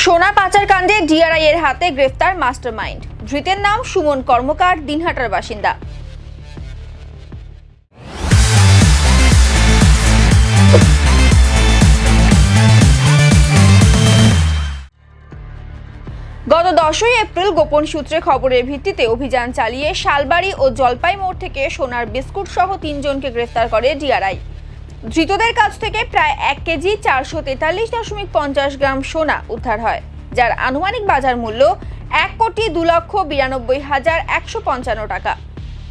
সোনা পাচার কাণ্ডে ডিআরআই এর হাতে গ্রেফতার মাস্টারমাইন্ড। ধৃতের নাম সুমন কর্মকার, দিনহাটার বাসিন্দা। গত 10ই এপ্রিল গোপন সূত্রে খবরের ভিত্তিতে অভিযান চালিয়ে শালবাড়ি ও জলপাই মোড় থেকে সোনার বিস্কুট সহ 3 জনকে গ্রেফতার করে ডিআরআই। ধৃতদের কাছ থেকে প্রায় 1 কেজি 443.50 গ্রাম সোনা উদ্ধার হয়, যার আনুমানিক বাজার মূল্য 1,92,92,155 টাকা।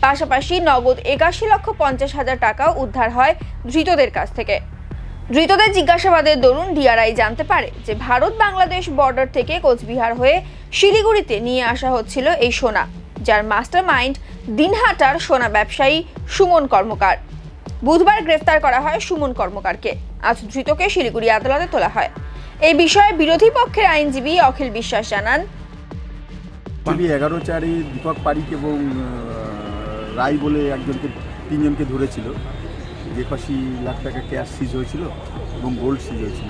পাশাপাশি নগদ 81,50,000 টাকাও উদ্ধার হয় ধৃতদের কাছ থেকে। ধৃতদের জিজ্ঞাসাবাদের দরুন ডিআরআই জানতে পারে যে ভারত বাংলাদেশ বর্ডার থেকে কোচবিহার হয়ে শিলিগুড়িতে নিয়ে আসা হচ্ছিল এই সোনা, যার মাস্টারমাইন্ড দিনহাটার সোনা ব্যবসায়ী সুমন কর্মকার। বুধবার গ্রেফতার করা হয় সুমন কর্মকারকে। আজ ধৃতকে শিলিগুড়ি আদালতে তোলা হয়। এই বিষয়ে বিরোধী পক্ষের আইনজীবী অখিল বিশ্বাস জানান, 11/4 দীপক পারিক এবং রায় বলে তিনজনকে ধরেছিল। 85 লাখ টাকা ক্যাশ সিজ হয়েছিল এবং গোল্ড সিজ হয়েছিল।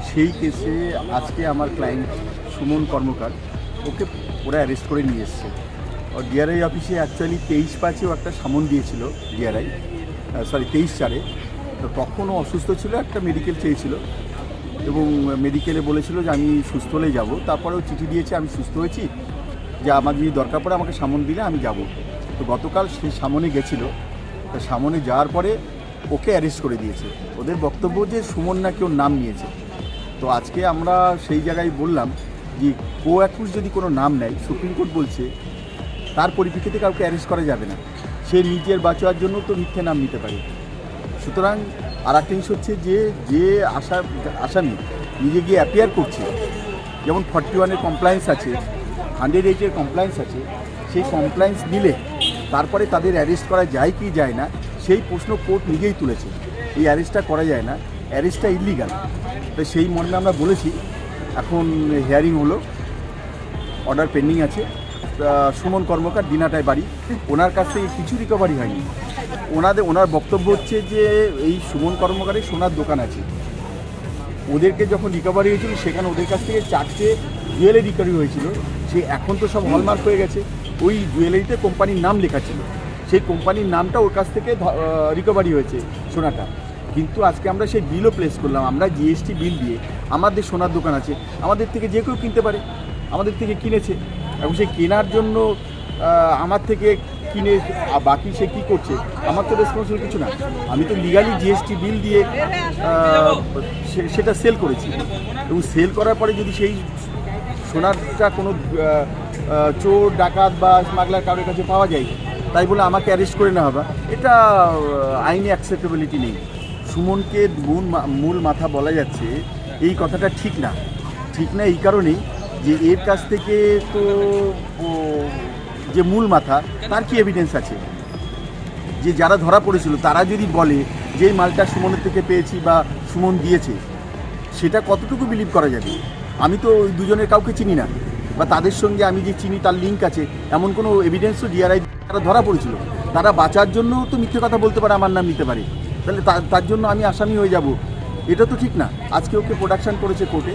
সেই কেসে আজকে আমার ক্লায়েন্ট সুমন কর্মকার, ওকে ওরা অ্যারেস্ট করে নিয়ে এসছে। ডিআরআই অফিসে অ্যাকচুয়ালি 23/5-এও একটা সামন দিয়েছিল ডিআরআই, 23/4-এ। তো তখনও অসুস্থ ছিল, একটা মেডিকেল চেয়েছিল এবং মেডিকেলে বলেছিল যে আমি সুস্থ হলে যাব। তারপরেও চিঠি দিয়েছে আমি সুস্থ হয়েছি, যে আমার যদি দরকার পড়ে আমাকে সামন দিলে আমি যাব। তো গতকাল সেই সামনে গেছিলো। তো সামনে যাওয়ার পরে ওকে অ্যারেস্ট করে দিয়েছে। ওদের বক্তব্য যে সুমন নাকি ওর নাম নিয়েছে। তো আজকে আমরা সেই জায়গায় বললাম যে কো-অ্যাকিউজ যদি কোনো নাম নেয়, সুপ্রিম কোর্ট বলছে তার পরিপ্রেক্ষিতে কাউকে অ্যারেস্ট করা যাবে না। সে নিজের বাঁচার জন্য তো মিথ্যে নাম নিতে পারে। সুতরাং আর একটা জিনিস হচ্ছে যে আসামি নিজে গিয়ে অ্যাপিয়ার করছে, যেমন 41-এর কমপ্লায়েন্স আছে, 108-এর কমপ্লায়েন্স আছে, সেই কমপ্লায়েন্স দিলে তারপরে তাদের অ্যারেস্ট করা যায় কি যায় না সেই প্রশ্ন কোর্ট নিজেই তুলেছে। এই অ্যারেস্টটা করা যায় না, অ্যারেস্টটা ইলিগাল। তো সেই মর্মে আমরা বলেছি। এখন হিয়ারিং হলো, অর্ডার পেন্ডিং আছে। সুমন কর্মকার, দিনহাটায় বাড়ি। ওনার কাছ থেকে কিছু রিকভারি হয়নি। ওনার বক্তব্য হচ্ছে যে এই সুমন কর্মকারের সোনার দোকান আছে, ওদেরকে যখন রিকভারি হয়েছিল সেখানে ওদের কাছ থেকে 4টে জুয়েলারি রিকভারি হয়েছিল। সেই এখন তো সব হলমার্ক হয়ে গেছে। ওই জুয়েলারিতে কোম্পানির নাম লেখা ছিল, সেই কোম্পানির নামটা ওর কাছ থেকে রিকভারি হয়েছে সোনাটা। কিন্তু আজকে আমরা সেই বিলও প্লেস করলাম। আমরা জিএসটি বিল দিয়ে, আমাদের সোনার দোকান আছে, আমাদের থেকে যে কেউ কিনতে পারে, আমাদের থেকে কিনেছে। এবং সেই কেনার জন্য আমার থেকে কিনে বাকি সে কী করছে, আমার তো রেসপন্সিবল কিছু না। আমি তো লিগালি জিএসটি বিল দিয়ে সেটা সেল করেছি। এবং সেল করার পরে যদি সেই সোনারটা কোনো চোর, ডাকাত বা স্মাগলার কারোর কাছে পাওয়া যায়, তাই বলে আমাকে অ্যারেস্ট করে নেওয়া হবে, এটা আইনি অ্যাকসেপ্টেবিলিটি নেই। সুমনকে মূল মাথা বলা যাচ্ছে, এই কথাটা ঠিক না। ঠিক না এই কারণেই যে এর কাছ থেকে তো যে মূল মাথা, তার কি এভিডেন্স আছে? যে যারা ধরা পড়েছিল তারা যদি বলে যে এই মালটা সুমনের থেকে পেয়েছি বা সুমন দিয়েছে, সেটা কতটুকু বিলিভ করা যাবে? আমি তো ওই দুজনের কাউকে চিনি না, বা তাদের সঙ্গে আমি যে চিনি তার লিঙ্ক আছে এমন কোনো এভিডেন্সও ডিআরআই তারা ধরা পড়েছিল। তারা বাঁচার জন্য তো মিথ্যে কথা বলতে পারে, আমার নাম নিতে পারে, তাহলে তার জন্য আমি আসামি হয়ে যাব, এটা তো ঠিক না। আজকে ওকে প্রোডাকশন করেছে কোর্টে,